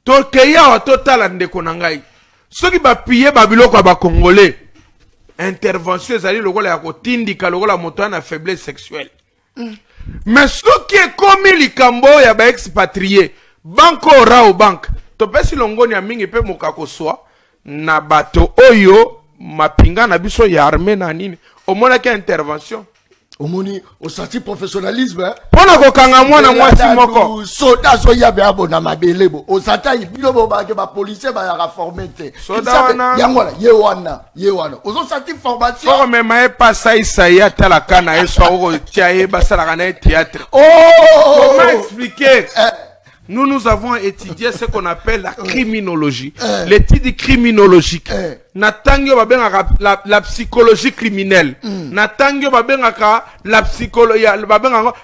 Tokeya wa total ndeko na ngai. Soki ba piller ba biloko ba congolais. Intervention ezali lokola ya kotindika lokola moto na faiblesse sexuelle. Mais soki ekomi likambo ya ba expatrié, banko rao bank. To pesi longoni ya mingi pe mokako swa na bato oyo mapinga na biso ya armée na nini. Omona ke intervention. Omoni au senti professionnalisme hein. Pona ko kanga mwana mwasi moko. Soda so yabe abona mabelebo. O sata ibilo bo ba ke ba policier ba ya formete. Soda wana. Yangola yewana. Ozo senti formation. Ko me mae pasa isaya tala kana eso oko tiaye basala kana théâtre. Oh! Comment expliquer? Nous avons étudié ce qu'on appelle la criminologie. L'étude criminologique. Natangyo babenga la psychologie criminelle. Natangyo babenga la psychologie,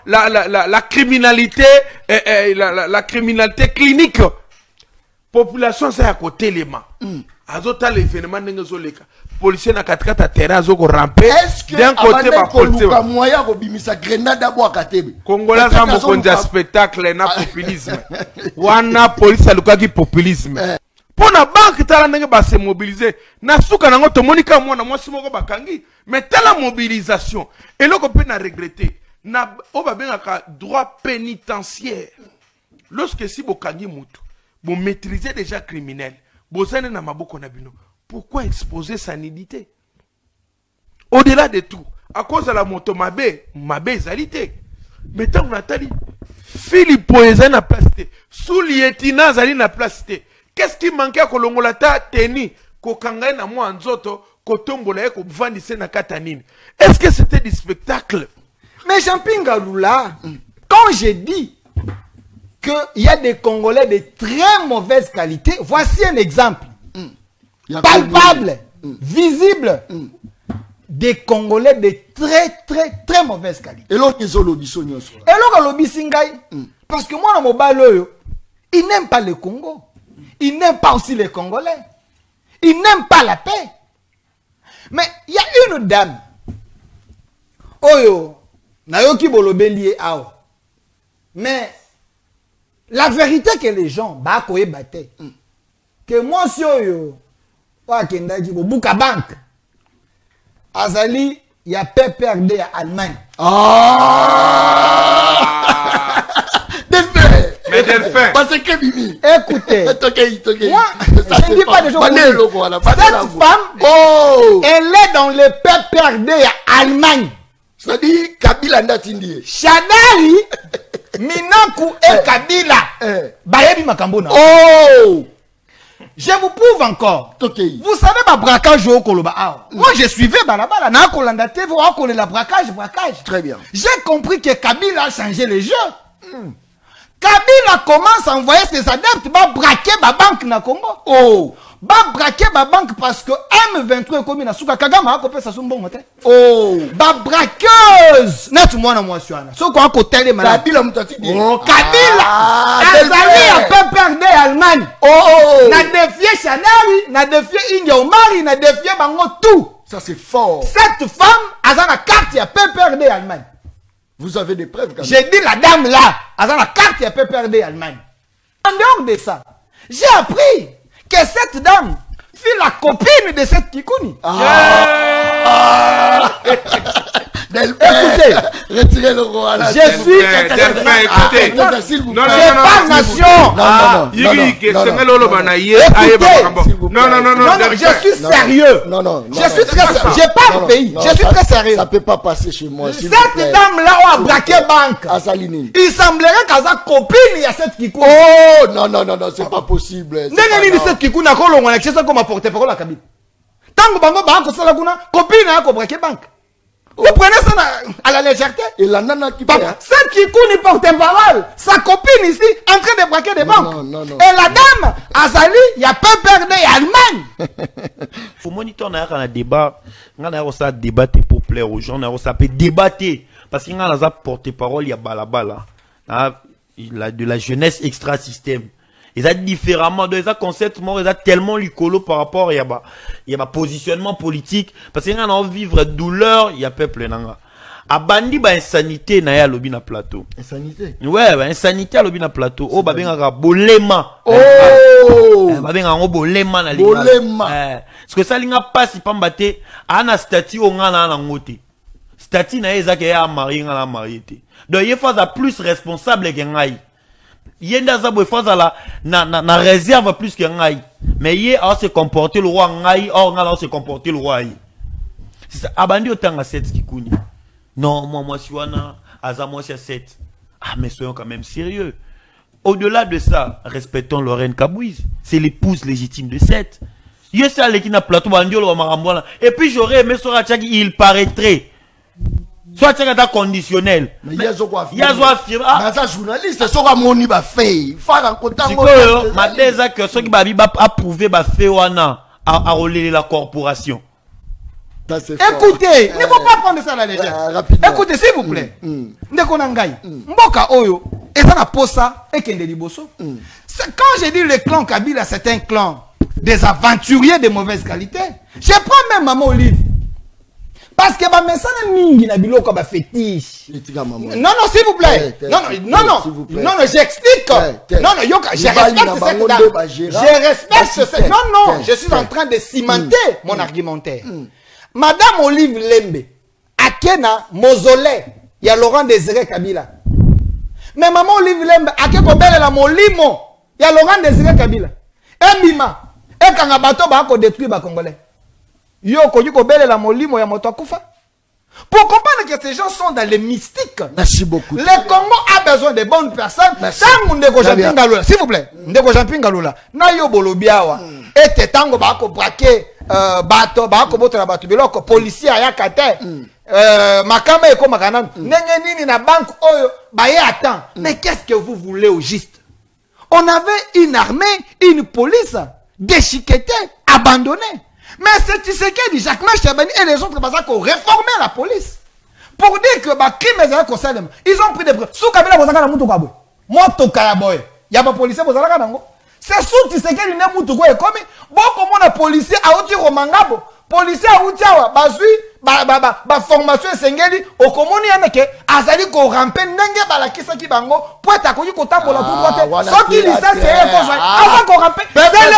la criminalité, la criminalité clinique. Population c'est à côté les mains. Azota l'événement n'engezoleka. Policier na katikata terrain azoko ramper. D'un côté ba policier. Moya ko bimisa grenade abo akatebe. Congolais za mokonzi ya spectacle na populisme. Wana police alukaki populisme. Pona banque tala ndenge ba se mobiliser. Na suka nango to monika mwana mwasi moko bakangi. Mais tala mobilisation. Et loko pe na regretter. Na obabenga ka droit pénitentiaire. Lorsque si bokangi mutu, bo maîtriser déjà criminel. Bozane na maboko na bino. Pourquoi exposer sa nudité? Au-delà de tout, à cause de la moto mabé ezalité. Mais tant qu'on a tali, Philippe Poézan na place. Sous lieutenant Zali na place. Qu'est-ce qui manquait à Kolongolata teni? Kokanga na moi nzoto, kotombola ko vandise na katanine. Est-ce que c'était du spectacle? Mais Champinga Lula, quand j'ai dit qu'il y a des Congolais de très mauvaise qualité, voici un exemple. Palpable, visible, des Congolais de très mauvaise qualité. Et l'autre ils ont lobby sonyo. Et l'autre lobby singai. Parce que moi dans mon baloyo, il n'aime pas le Congo. Il n'aime pas aussi les Congolais. Il n'aime pas la paix. Mais il y a une dame. Oyo, nayoki bolobelié ao. Mais la vérité que les gens ba koye batte. Que moi si oyo Wakendaki Bobuka Bank. Azali, il y a PPRD à Allemagne. Mais Delphin. Parce que Bibi. Écoutez. Moi, je ne dis pas des choses. Cette femme, elle est dans le PPRD à Allemagne. Ça dit Kabila Ndatindi. Shadari, Minaku et Kabila. Bayebi Makambona. Oh! Je vous prouve encore. Vous savez ma braquage au Koloba. Moi je suivais Balabala. Na Kolanda TV, on connaît la braquage. Très bien. J'ai compris que Kabila a changé les jeux. Kabila commence à envoyer ses adeptes va braquer ma banque na Congo. Oh! Va braquer ma banque parce que M23 est comme une souka Kagama a coupé sa soumbo moté. Oh! Va braqueuse. Net moi na moi suana. Ce qu'on a côté les malades. Kabila mutati. Oh, Kabila! Azali a peu perdu Allemagne. Oh! Na défié Chanel, na défié India Omari, na défié Bango tout. Ça c'est fort. Cette femme a la carte a peu perdu Allemagne. Vous avez des preuves quand même. J'ai dit la dame là, a la carte a peu perdu Allemagne. En dehors de ça, j'ai appris que cette dame fut la copine de cette Kikouni. Écoutez, retirez le roi là. Je suis. Écoutez. Non, pas nation. Non, je suis sérieux. Non. Je suis très sérieux. J'ai pas de pays. Je suis très sérieux. Ça peut pas passer chez moi. Cette dame là a braqué banque. Il semblerait qu'elle a copine il y a cette Kikouni. Oh non, c'est pas possible. N'est-ce pas cette Kikouni a colon on a comme apporter par la cabine. Tant que bango banque ça la copine a braqué banque. Vous prenez ça à la légèreté. Et la nana qui paye. Cette Kikouni porte parole. Sa copine ici, en train de braquer des banques. Non. Et la dame, Azali, il y a peu perdu Allemagne. Faut monitorer un débat. On a ça débat pour plaire aux gens. On a ça peut débattre. Parce qu'il y a porte parole, il y a balabala. De la jeunesse extra-système. Ils ont différemment, ils ont concept, ils ont tellement licolo par rapport, il y a positionnement politique, parce qu'il y a un vivre douleur, il y a peuple, abandi ba insanité na ya lobi na plateau. Insanité. Ouais, ba insanité lobi na plateau. Oh, ba benga bolema. Oh! Ba benga ngo bolema na linga. Bolema. Parce que ça linga passe pambate ana statut o ngana na ngote. Statut na ezake ya mari ngana marié. Donc il faut être plus responsable que ngai. Yenda za bo faut na réserve plus que ngai. Mais il a se comporter le roi ngai, or ngala se comporter le roi. C'est ça. Abandi otanga 7 kikuni. Non, moi je suis wana, aza moi c'est 7. Ah mais soyons quand même sérieux. Au-delà de ça, respectons Lorraine Kabouiz. C'est l'épouse légitime de 7. Il y a qui n'a plateau bandiolo marambona. Et puis j'aurais aimé sur il paraîtrait. Soit tu as conditionnel. Mais il y a quoi il y a affirmé. Ah, ça journaliste, c'est ça moni ba fait. Faire en contact. Ma déjà que ceux qui ba approuvé ba fait wana à rouler la corporation. Écoutez, ne faut pas prendre ça à la légère. Écoutez, s'il vous plaît. Ndeko nangai. Mboka oyo, et ça na posa et kende liboso. Quand j'ai dit le clan Kabila, c'est un clan des aventuriers de mauvaise qualité. Je prends même Maman Olive. Parce que messana mingi na biloko ba fétiche. Non, s'il vous plaît. Non, j'explique. Non, yoka, je respecte cette dame. Je respecte cette. Non, je suis en train de cimenter mon argumentaire. Madame Olive Lembe, akena mausolée, il y a Laurent Désiré Kabila. Mais maman Olive Lembe, akeko belle la molimo, il y a Laurent Désiré Kabila. Et Mima, et quand bateau ba ko détruire ba Congolais. Yoko belle la molimo ya moto akufa. Pour comprendre que ces gens sont dans les mystiques. Merci beaucoup. Le Congo a besoin de bonnes personnes. Tango ndeko Jean-Pierre Lula, s'il vous plaît. Ndeko Jean-Pierre Lula. Na yo bolobiawa. Et tango ba ko braquer bato ba ko boto na bato biloko policier ayaka te. Makama eko makana. Nenge nini na banque oyo ba ye attend. Mais qu'est-ce que vous voulez au juste? On avait une armée, une police déchiquetée, abandonnée. Mais c'est Tshisekedi, Jacques Chabani et les autres qui ont réformé la police. Pour dire que les crimes, ils ont pris des preuves. Sous Kabila, vous avez un moutoukaboy. Moutoukaboy. Il y a pas de policier, vous avez un c'est sous Tshisekedi, il y a un moutoukaboy. Beaucoup de policiers a outi Romangabo. Policiers a outi ba formation esengeli okomoni yaneke azali ko ramper ndenge bala kisa ki bango po atakoki kotambola tout droit soki licence est kozwa avant ko ramper c'est le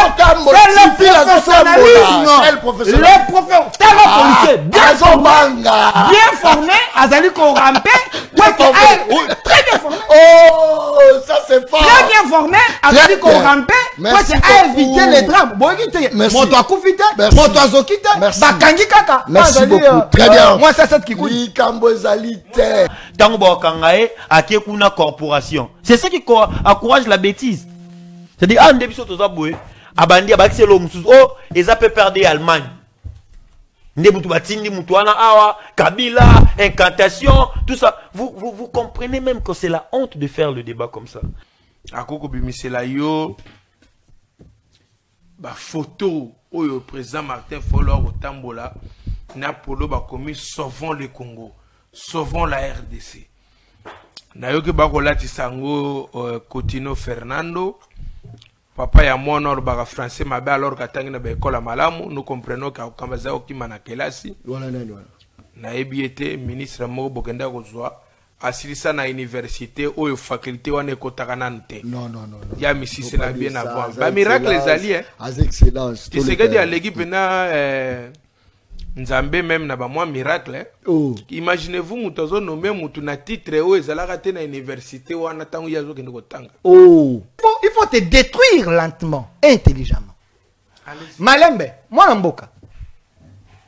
professionnalisme les professeurs bien formé azali ko ramper très bien formé oh ça c'est fort très bien formé azali ko ramper pour éviter les drames boki te moto akufite moto azokite bakangi kaka merci beaucoup. Très bien. Moi, c'est cette qui coûte. Oui, Kambozalité. Tango Kangae, à Kekuna Corporation. C'est ça qui encourage la bêtise. C'est-à-dire, ah, ndé biso toza boé, abandi abakse lo mususu, oh, et ça peut perdre Allemagne. Ndé mutu batindi mutu wana awa, Kabila, incantation, tout ça. Vous comprenez même que c'est la honte de faire le débat comme ça. Akoko bimisela yo, ba photo, oyo président Martin Fayulu au Tambola. Napolo ba commis sauvons le Congo, sauvons la RDC. Nayoki bakola tisango Coutinho Fernando, papa ya mwana or baga français mabe alors katangi na ba école malamu, nous comprenons ka kambaza okima na kelasi. Na ebiete ministre mo bokenda kozwa asilisa na université oyo faculté wana ekotaka nante. Non. Ya misi c'est la bien avant. Ba miracle les alliés. As excellence. Tu sais que dia l'équipe na Nzambe même na ba moi miracle. Oh. Imaginez-vous mutazo nommé mutu na titre o ezalaka te na université wana tangu yazo kende kotanga. Oh. Il faut te détruire lentement, intelligemment. Malembe, moi Mboka.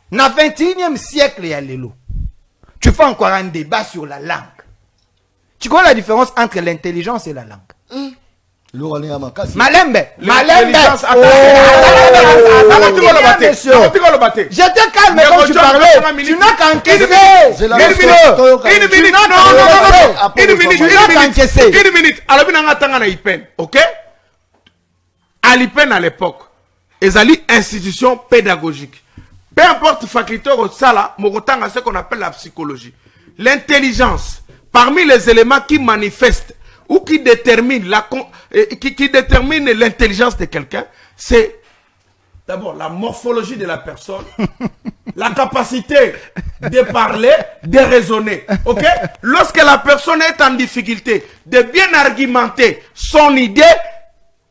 Na 21e siècle ya lelo. Tu fais encore un débat sur la langue. Tu connais la différence entre l'intelligence et la langue? Malembe. J'étais calme quand tu parlais. Tu n'as qu'à encaisser. Une minute. Alors, on a Ipen. Ok? À l'Ipen à l'époque, ils allaient institution pédagogique. Peu importe faculté au sala, Mogotanga, ce qu'on appelle la psychologie. L'intelligence, parmi les éléments qui manifestent ou qui déterminent l'intelligence de quelqu'un, c'est D'abord, la morphologie de la personne, la capacité de parler, de raisonner. Ok? Lorsque la personne est en difficulté, de bien argumenter son idée,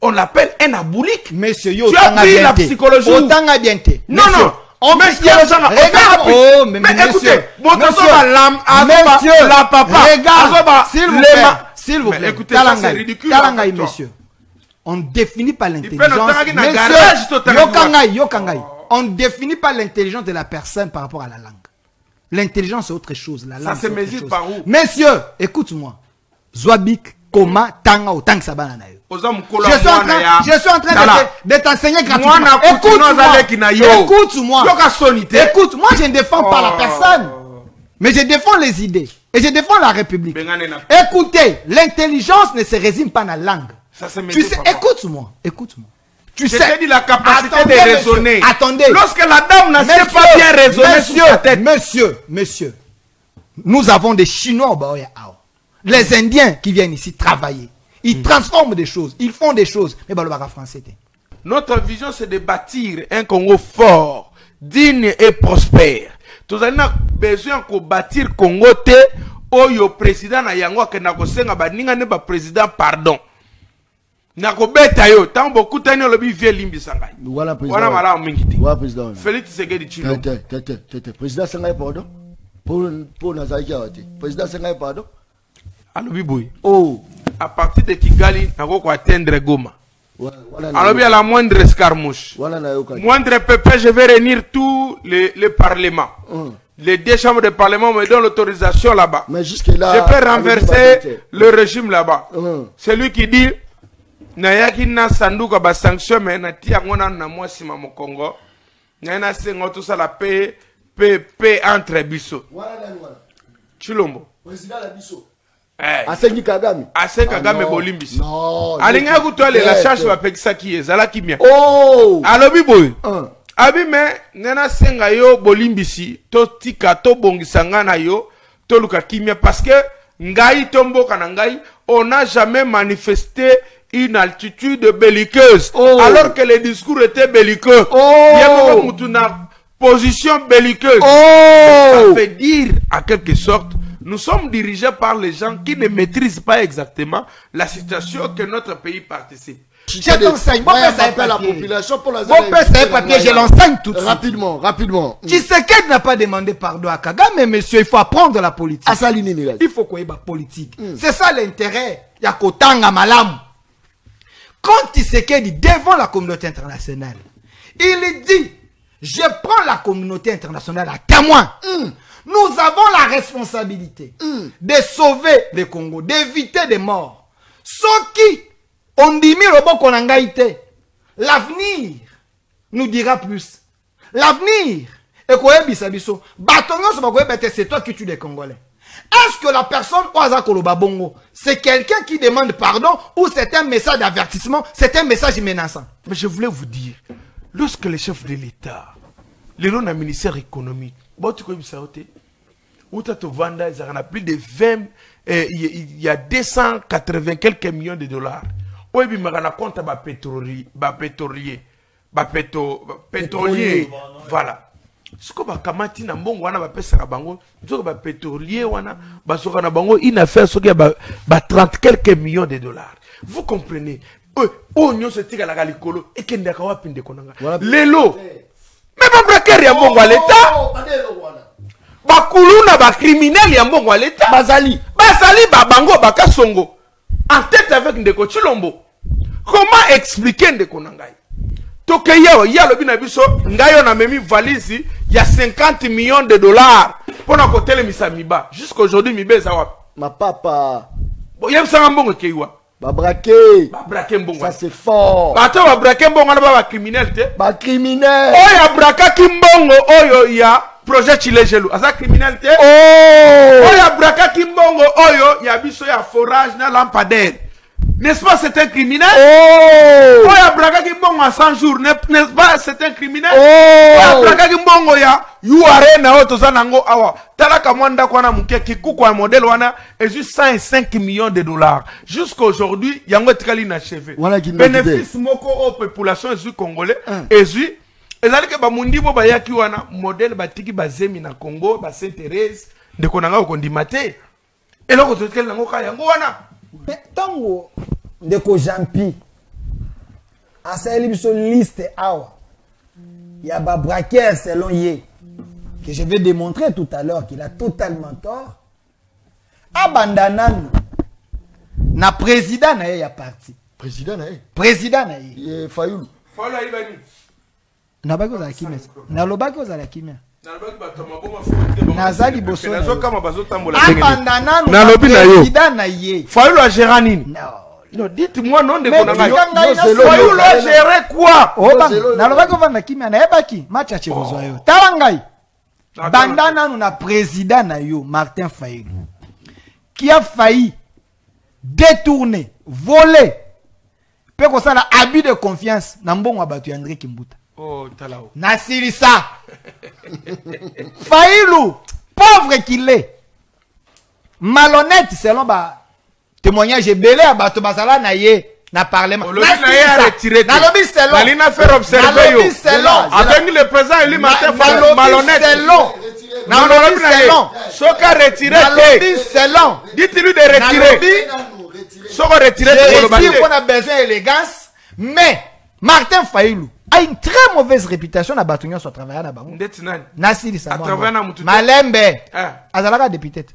on l'appelle un aboulique. Monsieur, tu as pris la psychologie. Autant à bienté. Non, non. On mais regarde. Oh, mais écoutez, monsieur, la papa. Regarde, s'il vous plaît. Écoutez, ça c'est ridicule. Monsieur. On ne définit pas l'intelligence. On ne définit pas l'intelligence de la personne par rapport à la langue. L'intelligence c'est autre chose. La langue, ça se mesure par où? Monsieur, écoute-moi. Zwabik, Koma, Tanga ou Tang Sabana. Je suis en train de t'enseigner gratuitement. Écoute-moi. Écoute, moi je ne défends pas la personne. Mais je défends les idées. Et je défends la République. Écoutez, l'intelligence ne se résume pas dans la langue. Tu sais, écoute-moi. Tu sais, dit la capacité de raisonner. Attendez. Lorsque la dame n'a pas bien raisonné sur sa tête. Monsieur, nous avons des Chinois au Baoya. Les Indiens qui viennent ici travailler. Ils transforment des choses, ils font des choses. Mais le français. Notre vision, c'est de bâtir un Congo fort, digne et prospère. Nous avons besoin de bâtir Congo te oyo président na yango ke na kosenga baninga ne ba président pardon. Na ko beta yo tant beaucoup tani lobi vie limbi sangai. Voilà président. Voilà mala mingiti. Voilà président. Félix Tshisekedi Tshilombo. Tete président sangai pardon. Pour Nazaki Awati. Président sangai pardon. Alobi boy. Oh. À partir de Kigali na ko atteindre Goma. Voilà. Alobi à la moindre escarmouche. Voilà na yoka. Moindre pépé, je vais réunir tous les parlements. Les 2 chambres de parlement me donnent l'autorisation là-bas. Mais jusque-là, je peux renverser le régime là-bas. Celui qui dit Nayaki na sanduka ba sanction mais na tia ngona na mwasi ma Congo. Na sengo tout ça la paix entre biso. Voilà. Tshilombo. Président la biso. Asengi Kagame. Asengi Kagame bolimbisi. Non. Alinga kutwale la charge va pekisa ki ezala ki bien. Oh. Alobi boy. Abi me nena senga yo bolimbisi to tika to bongisanga na yo to luka kimia parce que ngai tombo kana ngai on n'a jamais manifesté une altitude belliqueuse alors que les discours étaient belliqueux. Yemo mutuna position belliqueuse. Ça veut dire en quelque sorte nous sommes dirigés par les gens qui ne maîtrisent pas exactement la situation que notre pays participe. Je t'enseigne. Mon père savait la population pour la papier, je l'enseigne tout de suite. Rapidement. Tshisekedi n'a pas demandé pardon à Kagame, mais monsieur, il faut apprendre la politique. Il faut qu'on ait la politique. C'est ça l'intérêt. Il y a Kotanga Malam. Quand Tshisekedi devant la communauté internationale, il dit, je prends la communauté internationale à témoin. Nous avons la responsabilité de sauver le Congo, d'éviter des morts. Ce qui on dit l'avenir nous dira plus. L'avenir, c'est toi qui tues les Congolais. Est-ce que la personne c'est quelqu'un qui demande pardon ou c'est un message d'avertissement, c'est un message menaçant? Mais je voulais vous dire, lorsque le chef de l'État, le ministère économique, où tu as plus de 20, il y a 280 quelques millions de dollars. Oui, mais on a compte pétrolier, voilà. Ce que bakamati na mbongo wana ba pesa bango, nzoko ba pétrolier wana, ba soka na bango une affaire soki ba 30 quelques millions de dollars. Vous comprenez? Oh nyo se tika la galikolo et kende ka wapinde konanga. Lelo. Mais ba braquer ya mbongo à l'état. Ba kuluna ba criminel ya mbongo à l'état. Bazali ba bango ba kasongo. En tête avec Ndeko Tshilombo. Comment expliquer Ndeko Nangai? Toke yao, ya lobi na biso, ngayo na memi valise, il y a 50 millions de dollars. Pour na kotele misamiba. Jusqu'aujourd'hui, mibe za wapi? Ma papa. Bon, yem sanga mbongo keiwa. Ba braquer. Ba braquer mbongo. Ça c'est fort. Ba to ba braquer mbongo na ba criminel te. Ba criminel. Oya braka kimbongo oyo ya projet Chilejelu. Asa criminel te. Oya braka kimbongo oyo ya biso ya forage na lampadaire. N'est-ce pas c'est un criminel? Oya braka kimbongo à 100 jours, n'est-ce pas c'est un criminel? Oya braka kimbongo ya URN na oto zanango awa. Talaka mwanda kwana muke kikuku wa modèle wana et juste 105 millions de dollars. Jusqu'aujourd'hui, yango etikali na cheve. Bénéfice moko au population ezu congolais ezu ezali ke bamundi bo bayaki wana modèle batiki bazemi na Congo ba Saint Thérèse de konanga okondima te eloko totekeli nango ka yango wana mais tango ndeko Jampi asali biso liste awa ya ba braqueur selon ye que je vais démontrer tout à l'heure qu'il a totalement tort abandananu na président na ye ya parti président na ye Fayulu Fala ibani na baki ozala kimia na lobaki ozala kimia nalobaki bato maboma fote nazali boso nazokama bazotambola abandananu na lobi na yo président na ye Fayulu a géré nini non dites-moi non de konanga Fayulu a géré quoi na lobaki ovanda kimia na yebaki match ya chirozwa yo tala ngai bandana na président na yo Martin Fayulu qui a failli détourner, voler, peut qu'on ça abus de confiance na mbongo abatu André Kimbuta. Oh talao. Nasilisa. Fayulu, pauvre qu'il est, malhonnête selon ba témoignage belé abatu basala na ye na parlement. Na retiré. Na lobby selon. Na lina faire observer yo. Avec le président Eli Martin Fayulu malhonnête. Na lobby selon. Soka retiré. Na lobby selon. Dites-lui de retirer. Soka retiré. Je qu'on a besoin d'élégance, mais Martin Fayulu a une très mauvaise réputation na Batounia sur travailler na bango. Nasili sa Malembe. Azalaka député.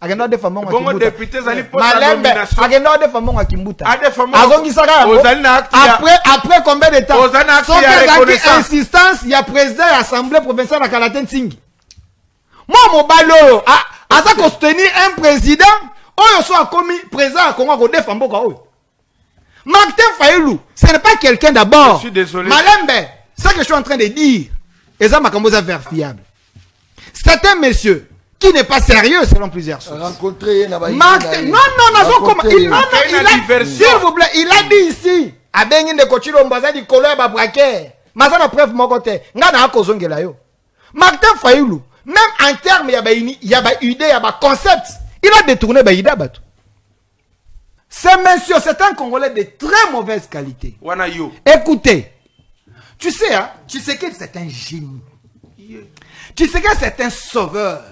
Agenda de famon Bongo député zali pour sa nomination. Agenda de famon à Kimbuta. Azongisaka. Après combien de temps? Sans insistance, il y a président de l'Assemblée provinciale à Kalaten Singi. Moi mon balo a ça soutenir un président oyo soit commis président à Congo ko défendre ko. Martin Fayulu, ce n'est pas quelqu'un d'abord. Je suis désolé. Malembe, c'est ce que je suis en train de dire. Et ça m'a fiable. C'est un monsieur qui n'est pas sérieux selon plusieurs sources. Rencontré Martin, non, s'il vous plaît, il a dit ici. A bengi de kochilo mbaza di kolo ba braquer. Mazana preuve mon côté. Ngana akozongela yo. Martin Fayulu, même en termes il y a ba idée, il y a ba concept. Il a détourné ba idée batu. Ce monsieur, c'est un Congolais de très mauvaise qualité. Écoutez, tu sais, hein, tu sais que c'est un génie. Tu sais que c'est un sauveur.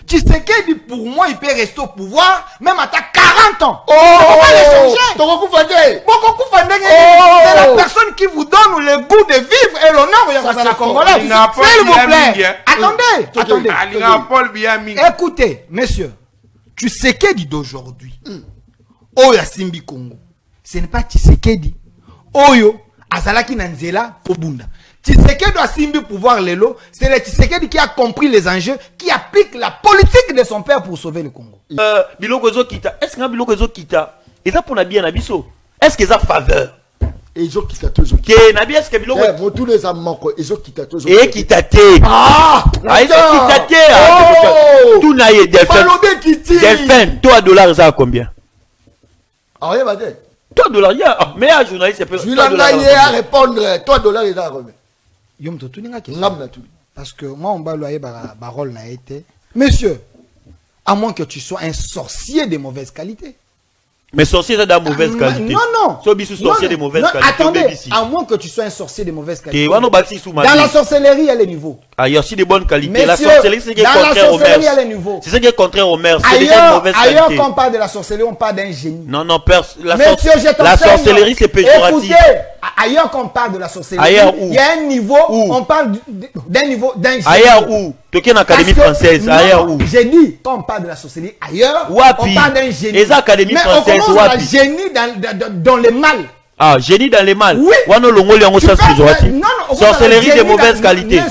Tu sais que pour moi, il peut rester au pouvoir même à 40 ans. Oh, c'est la personne qui vous donne le goût de vivre et l'honneur de la Congolais. S'il vous plaît. Attendez. Écoutez, monsieur, tu sais que d'aujourd'hui. Oyo Simbi Congo. Ce n'est pas Tshisekedi. Oyo Azalaki Nanzela Obunda. Tshisekedi doit Simbi pouvoir lelo. C'est le Tshisekedi qui a compris les enjeux, qui applique la politique de son père pour sauver le Congo. Biloko Kita. Est-ce que Biloko Kita? Et ça pour na bien Nabiso. Est-ce que ça faveur? Et ils ont quitté toujours. Que Nabi est-ce que Biloko? Tous les amants ils ont quitté toujours. Et Kitate. Ah! Ils ont Kitate. Tout naïe Delphin. Delphin. Toi $, ça à combien? Ah oui, madame. $, mais un journaliste, c'est pas $. Je vais à répondre. $, il a combien? Yom to tout n'est pas parce que moi, on va loyer parole n'a été. Monsieur, à moins que tu sois un sorcier de mauvaise qualité. Mais sorcier c'est de mauvaise qualité. Non. Sorcier de mauvaise qualité. Attendez, à moins que tu sois un sorcier de mauvaise qualité. Dans la sorcellerie, il y a les niveaux. Ah, il y a aussi de bonnes qualités. Monsieur, la sorcellerie, c'est contraire au maire. Il y a les niveaux. C'est ce qui est contraire au maire. C'est déjà mauvaise qualité. Ailleurs, quand on parle de la sorcellerie, on parle d'un génie. Non, la sorcellerie, c'est péjoratif. Écoutez, ailleurs, quand on parle de la sorcellerie, il y a un niveau, on parle d'un niveau d'un génie. Ailleurs où? Tu es une académie française. Ailleurs où? J'ai dit, quand on parle de la sorcellerie, ailleurs, on parle d'un génie. Les académies françaises, mais on commence à génie dans le mal. Ah, génie dans les mal. Oui. Sorcellerie de mauvaise qualité.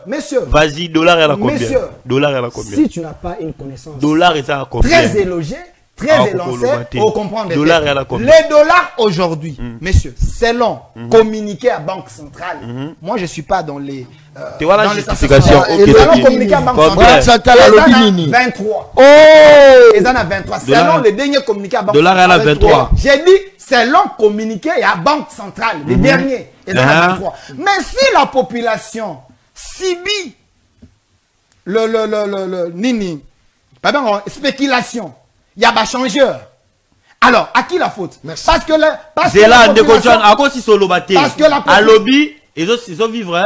Monsieur. Vas-y, $, elle a combien? Monsieur. $, elle a combien? Si tu n'as pas une connaissance. $, elle a combien? Très élogée, très élancée, pour comprendre. $, elle a combien? Les dollars aujourd'hui, messieurs, selon communiqué à Banque Centrale, moi je suis pas dans les. Tu vois la justification. Selon communiqué à Banque Centrale, 23. Oh! Ils en ont 23. Selon le dernier communiqué à Banque Centrale. $, elle a 23. J'ai dit, selon communiqué à Banque Centrale, le dernier, ils en ont 23. Mais si la population subit nini, pardon, spéculation, il y a pas changeur. Alors, à qui la faute? Parce que la population... Parce que la lobby, ils ont vivre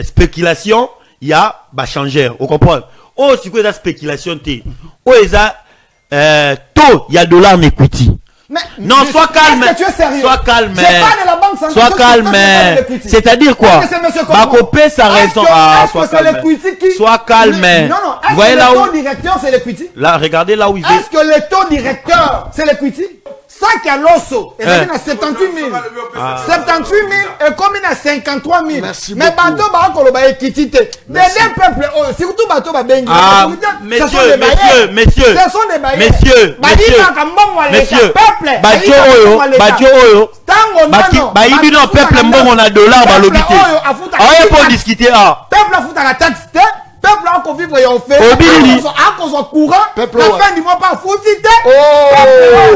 spéculation, il y a bah changer. Vous comprenez? Oh, c'est quoi la spéculation t? Oh, taux, il y a dollar en equity. Mais, non, sois calme. Est-ce que tu es sérieux? Sois calme. J'ai pas de la banque centrale. Sois calme. C'est-à-dire quoi? Bakopé sa raison. Ah, sois calme. Sois calme. Non, non. Est-ce que le taux directeur, c'est l'equity? Là, regardez là où il est. Est-ce que le taux directeur, c'est l'equity? Ça qui a l'osso, il y a 78 000. 78 000 et comme il y a 53 000. Merci mais beaucoup. bateau, bah, on va équiter. Des peuples, surtout bateau, bah, bengi. Ah, messieurs, ce sont des bailleurs. Messieurs, Badjo Oyo, Baïbino, peuple mbongo na dollar, balobité. Ah, il faut discuter, ah. Peuple a foutu à la taxe, peuple a encore vivre et on fait. À cause du courant, la fin du mois pas foutu.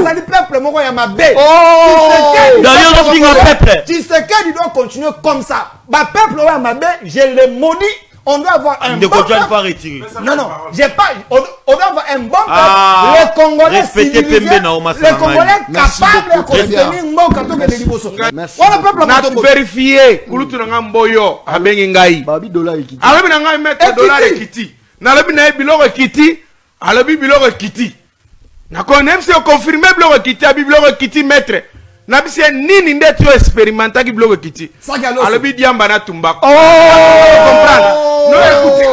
Ça dit peuple, mon y a ma baie. Tu sais qu'il doit continuer comme ça. Bah, peuple, ouais, ma baie, j'ai les maudits. On doit avoir un bon peuple. Non, non, j'ai pas. On doit avoir un bon peuple. Les Congolais civilisés, les Congolais capables de contenir mon canton de l'Iboso. Merci. On le peuple na vérifier kulutu na ngamboyo abengi ngai Babi dollar ekiti. alobi na ngai mettre dollar ekiti nalobi na biloko ekiti alobi biloko ekiti nako nem se confirmer biloko ekiti abi biloko ekiti mettre na bisi nini nde tu expérimentaki biloko ekiti alobi diamba na tumbako comprendre no écoutez